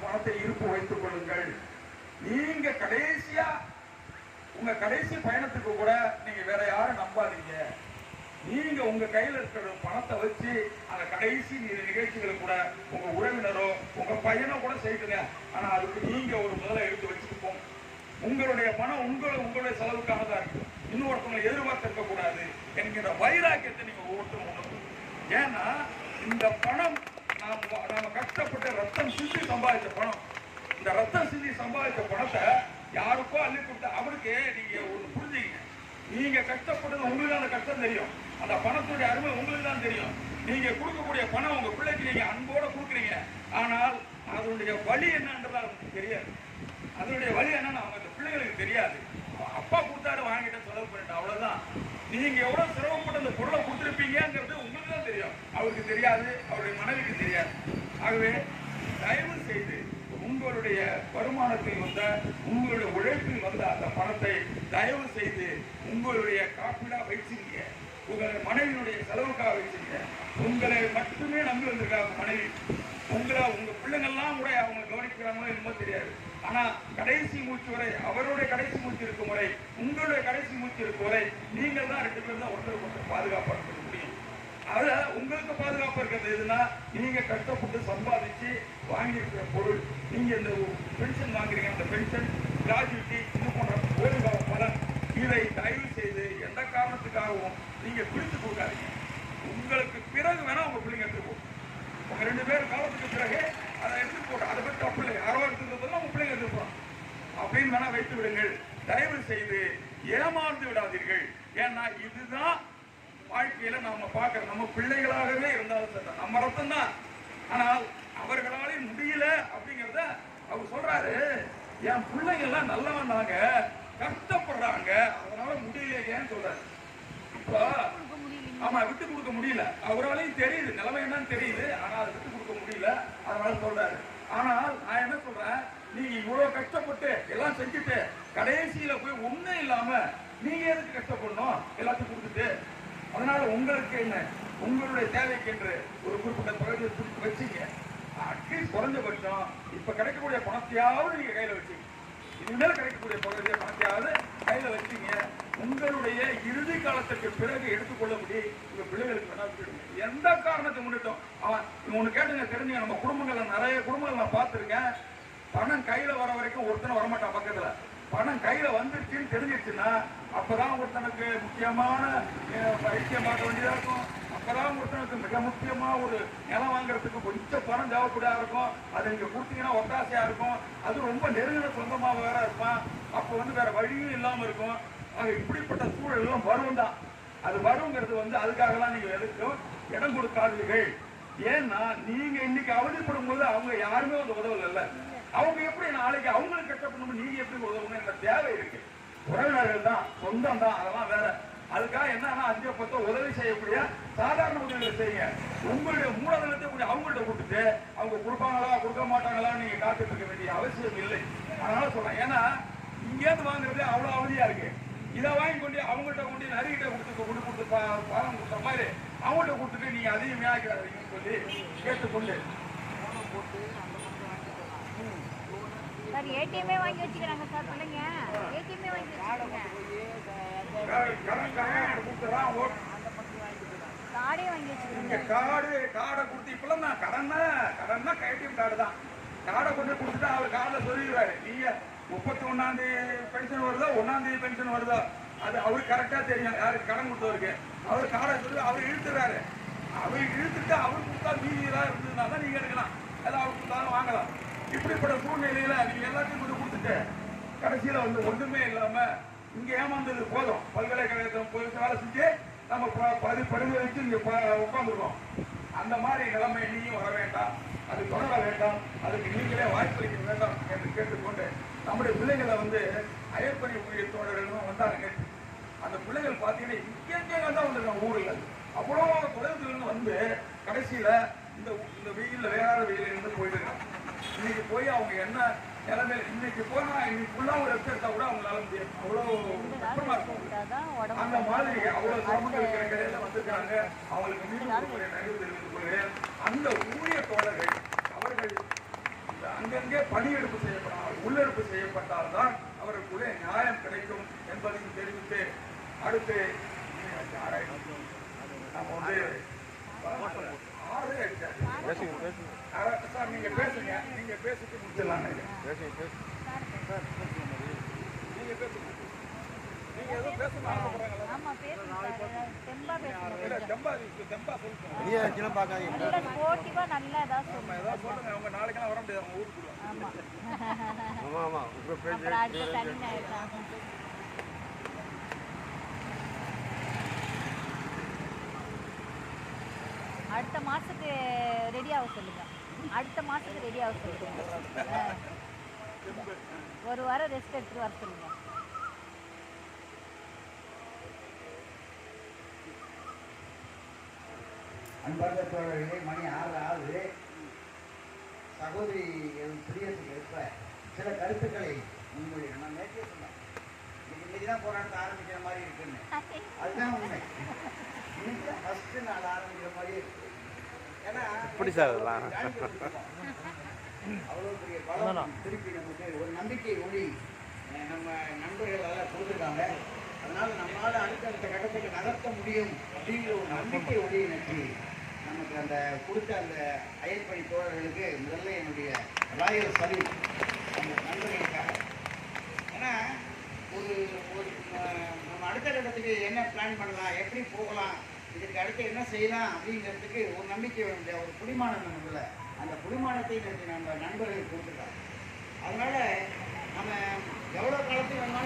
பணத்தை இருப்பு வைத்துக் கொள்ளுங்கள். நீங்க கடைசியா உங்க கடைசி பயணத்துக்கு கூட நீங்க வேற யாரும் நம்பாதீங்க. நீங்க உங்க கையில இருக்கிற பணத்தை வச்சு அந்த கடைசி நிகழ்ச்சிகளுக்கு கூட உங்க உறவினரோ உங்க பையனோ கூட செய்யுங்க. ஆனா அதுக்கு நீங்க ஒரு முதல்ல எடுத்து வச்சுட்டு போங்க. உங்களுடைய பணம் உங்களுடைய செலவுக்கானதா இருக்கு. இன்னொருத்தவங்களை எதிர்பார்த்து இருக்க கூடாது என்கிற வைராக்கியத்தை நீங்க ஒவ்வொருத்தரும் உணரணும். ஏன்னா இந்த பணம் நாம கஷ்டப்பட்டு ரத்தம் சிந்தி சம்பாதிச்ச பணம். இந்த ரத்தம் சிந்தி சம்பாதிச்ச பணத்தை யாருக்கோ அள்ளி கொடுத்த அவருக்கு நீங்க ஒண்ணு புரிஞ்சுக்கீங்க. நீங்க கஷ்டப்பட்டது உங்களுக்கு அந்த கஷ்டம் தெரியும். அந்த பணத்துடைய அருமை உங்களுக்கு தான் தெரியும். நீங்க கொடுக்கக்கூடிய பணம் உங்க பிள்ளைக்கு நீங்க அன்போட கொடுக்குறீங்க. ஆனால் அதனுடைய வழி என்னன்றது அவங்களுக்கு தெரியாது. அதனுடைய வழி என்னன்னு அவங்க பிள்ளைகளுக்கு தெரியாது. அப்பா கொடுத்தாரு வாங்கிட்ட செலவு பண்ணிட்டு அவ்வளவுதான். நீங்க எவ்வளவு சிரமப்பட்டு அந்த பொருளை கொடுத்துருப்பீங்கிறது உங்களுக்கு தான் தெரியும். அவருக்கு தெரியாது, அவருடைய மனைவிக்கு தெரியாது. ஆகவே தயவு செய்து உங்களுடைய வருமானத்தில் வந்த உங்களுடைய உழைப்பில் வந்த அந்த பணத்தை தயவு செய்து உங்களுடைய காப்பீடா வச்சுங்க. உங்களுடைய மனைவியுடைய செலவுக்காக வச்சுங்க. உங்களை மட்டுமே நம்பி வந்திருக்காங்க மனைவி. உங்க பிள்ளைங்கள்லாம் கூட அவங்க கவனிக்கிறாங்களோ என்னமோ தெரியாது. ஆனா கடைசி மூச்சு வரை அவருடைய கடைசி மூச்சு இருக்கும் வரை உங்களுடைய கடைசி மூச்சு இருக்கும் வரை நீங்கள் தான் 2 பேரும் தான் ஒருத்தருக்கு பாதுகாப்பா இருக்க முடியும். அத உங்களுக்கு பாதுகாப்பா இருக்கிறது எதுனா நீங்க கஷ்டப்பட்டு சம்பாதிச்சு வாங்கி இருக்கிற பொருள். நீங்க இந்த பென்ஷன் வாங்குறீங்க, அந்த பென்ஷன் கிராஜுவிட்டி இது போன்ற ஓய்வுகால பலன் இதை தயவு செய்து எந்த காரணத்துக்காகவும் நீங்க பிரித்து கொடுக்காதீங்க. உங்களுக்கு பிறகு வேணா உங்க பிள்ளைங்க எடுத்துக்கோ. உங்க 2 பேரும் காலத்துக்கு பிறகு அதை எடுத்து போட்டு அதை பற்றி தப்பு இல்லை. யாரோ எடுத்துக்கிறதெல்லாம் உங்க பிள்ளைங்க எடுத்துப்போம் அப்படின்னு வேணா வைத்து விடுங்கள். தயவு செய்து ஏமாந்து விடாதீர்கள். ஏன்னா இதுதான் வாழ்க்கையில நாம பார்க்கிற நம்ம பிள்ளைகளாகவே இருந்தாலும் சரி நம்ம ரத்தம் தான். ஆனால் அவர்களாலே முடியல அப்படிங்கிறத அவர் சொல்றாரு. என் பிள்ளைங்க எல்லாம் நல்லவன் தாங்க, கஷ்டப்படுறாங்க, அதனால முடியலையேன்னு சொல்றாரு. இப்போ ஆமா விட்டு கொடுக்க முடியல. அவராலையும் தெரியுது நிலைமை என்னன்னு தெரியுது. ஆனா அதை விட்டு கொடுக்க முடியல, அதனால சொல்றாரு. ஆனால் நான் என்ன சொல்றேன், நீங்க இவ்வளவு கஷ்டப்பட்டு எல்லாம் செஞ்சுட்டு கடைசியில போய் ஒண்ணும் இல்லாம நீங்க எதுக்கு கஷ்டப்படணும் எல்லாத்தையும் கொடுத்துட்டு? அதனால உங்களுக்கு என்ன உங்களுடைய தேவைக்கு என்று ஒரு குறிப்பிட்ட பகுதியை கொடுத்து வச்சுங்க. அட்லீஸ்ட் குறைஞ்சபட்சம் இப்ப கிடைக்கக்கூடிய பணத்தையாவது நீங்க கையில வச்சுங்க. இனிமேல் கிடைக்கக்கூடிய பகுதியை பணத்தையாவது கையில வச்சுங்க. உங்களுடைய இறுதி காலத்துக்கு பிறகு எடுத்துக்கொள்ளபடி உங்க பிள்ளைகளுக்கு வேணா விட்டுடுங்க. எந்த காரணத்தை முன்னிட்டும் அவன் ஒண்ணு கேட்டுங்க தெரிஞ்சுங்க. நம்ம குடும்பங்கள்ல நிறைய குடும்பங்கள் நான் பார்த்திருக்கேன். பணம் கையில வர வரைக்கும் ஒருத்தனை வரமாட்டான் பக்கத்துல. பணம் கையில வந்துருச்சுன்னு தெரிஞ்சிருச்சுன்னா அப்பதான் ஒருத்தனுக்கு முக்கியமான வைத்தியம் வேண்டியதா இருக்கும். அப்பதான் ஒருத்தனுக்கு மிக முக்கியமா ஒரு நிலம் வாங்குறதுக்கு கொஞ்சம் பணம் தேவைப்படா இருக்கும். அது நீங்க கொடுத்தீங்கன்னா ஒத்தாசையா இருக்கும். அது ரொம்ப நெருங்கின சொந்தமா வேற இருப்பான். அப்ப வேற வழியும் இல்லாம இருக்கும். இப்படிப்பட்ட சூழல் எல்லாம் வரும் தான். அது வருங்கிறது அதுக்காகலாம் நீங்க எதுக்கும் இடம் கொடுக்காதீர்கள். ஏன்னா நீங்க இன்னைக்கு அவதிப்படும் போது அவங்க யாருமே உதவல இல்ல. அவங்க எப்படி நாளைக்கு அவங்களுக்கு கஷ்டப்படணும் நீங்க எப்படி உதவணும் என்ற தேவை இருக்கு. உறவினர்கள் தான், சொந்தம் தான், அதெல்லாம் வேற. அதுக்காக என்னன்னா 5-10 உதவி செய்யக்கூடிய சாதாரண உதவிகளை செய்யுங்க. உங்களுடைய மூலதனத்தை கூட அவங்கள்ட்ட கொடுத்துட்டு அவங்க கொடுப்பாங்களா கொடுக்க மாட்டாங்களா நீங்க காத்துட்டு இருக்க வேண்டிய அவசியம் இல்லை. அதனால சொல்றேன். ஏன்னா இங்கேருந்து வாங்குறது அவ்வளவு அவதியா இருக்கு. இதை வாங்கி கொண்டு அவங்கள்ட்ட கொண்டு நரிகிட்ட கொடுத்து பாலம் கொடுத்த மாதிரி அவங்கள்ட்ட கொடுத்துட்டு நீங்க அதையும் வியாதிக்காதீங்கன்னு சொல்லி கேட்டுக்கொண்டு சார் ஏடிஎம்மே வாங்கி வச்சுக்கிறாங்க சார் பிள்ளைங்க. ஏடிஎம்மே வாங்கி வச்சுக்கிறாங்க. கார்டே வாங்கி வச்சுக்கிறாங்க. கார்டை கொடுத்து இப்பெல்லாம் நான் கடன்னா ஏடிஎம் கார்டு தான். கார்டை கொண்டு கொடுத்துட்டு அவர் கார்டில் சொல்லிடுவாரு. நீங்க 31ஆம் தேதி பென்ஷன் வருதோ 1ஆம் தேதி பென்ஷன் வருதோ அது அவருக்கு கரெக்டா தெரியும். யாருக்கு கடன் கொடுத்தவருக்கு அவர் கார்டை சொல்லி அவர் இழுத்துறாரு. அவர் இழுத்துட்டு அவர் கொடுத்தா மீதி ஏதாவது இருந்ததுனா தான் நீங்க எடுக்கலாம். எல்லாம் அவர் கொடுத்தாலும் வாங்கலாம். இப்படிப்பட்ட சூழ்நிலையில நீங்க எல்லாத்தையும் கொண்டு கொடுத்துட்டு கடைசியில ஒண்ணுமே இல்லாம இங்க ஏமாந்தது போதும். பல்கலைக்கழகத்தில் போய் வேலை செஞ்சு நம்ம படுகை வச்சு இங்க உட்காந்துருக்கோம். அந்த மாதிரி நிலைமை நீயும் வர வேண்டாம். அது தொடர வேண்டாம். அதுக்கு நீங்களே வாய்ப்பளிக்க வேண்டாம் என்று கேட்டுக்கொண்டு நம்முடைய பிள்ளைகளை அயற்பணி ஊழியர் தோழர்களும் வந்தாங்க. அந்த பிள்ளைகள் பார்த்தீங்கன்னா இங்கே தான் வந்திருக்காங்க. ஊரில் அவ்வளோ தொலைவுல கடைசியில இந்த வெயில்ல வேற வெயில இருந்து போயிட்டு இன்னைக்கு போய் அவங்க என்ன நிலைமையில இன்னைக்கு போனா இன்னைக்கு ஃபுல்லா ஒரு எடுத்துட்டா கூட அவங்களால முடியாது. அவ்வளவு கஷ்டமா இருக்கும். அந்த மாதிரி அவ்வளவு சிரமங்கள் இருக்கிற கடையில வந்திருக்காங்க. அவங்களுக்கு மீண்டும் நன்றி தெரிவித்துக் கொள்கிறேன். அந்த ஊழிய தோழர்கள் அவர்கள் அங்கங்கே விசாரிக்கப்பட்டால்தான் அவருக்குள்ளே நியாயம் கிடைக்கும் என்பதையும் தெரிவித்து அடுத்து நம்ம வந்து சார் நீங்க பேசுங்க, நீங்க பேசிட்டு முடிச்சிடலாம். நீங்க பேசுங்க. நீங்க ஏதோ பேசணும் ஆசைப்படுறாங்களா? ஆமா பேசுங்க சார். தெம்பா பேசுங்க. தெம்பா சொல்லுங்க. நீங்க கீழே பார்க்காதீங்க. நல்ல ஸ்போர்ட்டிவா நல்லா ஏதாவது சொல்லுங்க. ஏதாவது சொல்லுங்க. அவங்க நாளைக்கெல்லாம் வர முடியாது, அவங்க ஊருக்கு போடுவாங்க. ஆமா. ஆமா ஆமா உங்க பேச்சு அப்புறம் அடுத்த சனி ஞாயிறு தான். அடுத்த மாசத்துக்கு ரெடி ஆக சொல்லுங்க. அடுத்த மாசத்துக்கு ரெடி ஆக சொல்லுங்க. ஒரு வாரம் ரெஸ்ட் எடுத்துட்டு வர சொல்லுங்க. அன்பார்ந்த தோழர்களே, மணி 6 ஆகுது. சகோதரி பிரியத்துக்கு இருப்ப சில கருத்துக்களை முன்மொழிகிறேன். நான் நேற்றே சொன்னேன், இன்னைக்கு தான் போராட்டத்தை ஆரம்பிக்கிற மாதிரி இருக்குன்னு. அதுதான் உண்மை. இன்னைக்கு ஃபர்ஸ்ட் நாள் ஆரம்பிக்கிற மாதிரியே இருக்கு. ஏன்னா எப்படி சார் அதெல்லாம்? அவ்வளோ பெரிய பலம் திருப்பி நமக்கு ஒரு நம்பிக்கை ஒளி நம்ம நண்பர்கள் எல்லாம் கொடுத்துருக்காங்க. அதனால நம்மளால அடுத்தடுத்த கட்டத்துக்கு நகர்த்த முடியும் அப்படிங்கிற ஒரு நம்பிக்கை ஒளியை நோக்கி நமக்கு அந்த கொடுத்த அந்த அயற்பணி தோழர்களுக்கு முதல்ல என்னுடைய ராயல் சல்யூட் அந்த நண்பர்களுக்காக. ஏன்னா ஒரு ஒரு நம்ம அடுத்த கட்டத்துக்கு என்ன பிளான் பண்ணலாம், எப்படி போகலாம், இதுக்கு அடுத்து என்ன செய்யலாம் அப்படிங்கிறதுக்கு ஒரு நம்பிக்கை வேண்டிய ஒரு புடிமானம் நமக்குள்ள. அந்த புடிமானத்தை நம்ம நண்பர்கள் கொடுத்துருக்காங்க. அதனால நம்ம எவ்வளோ காலத்துக்கு வேணாலும்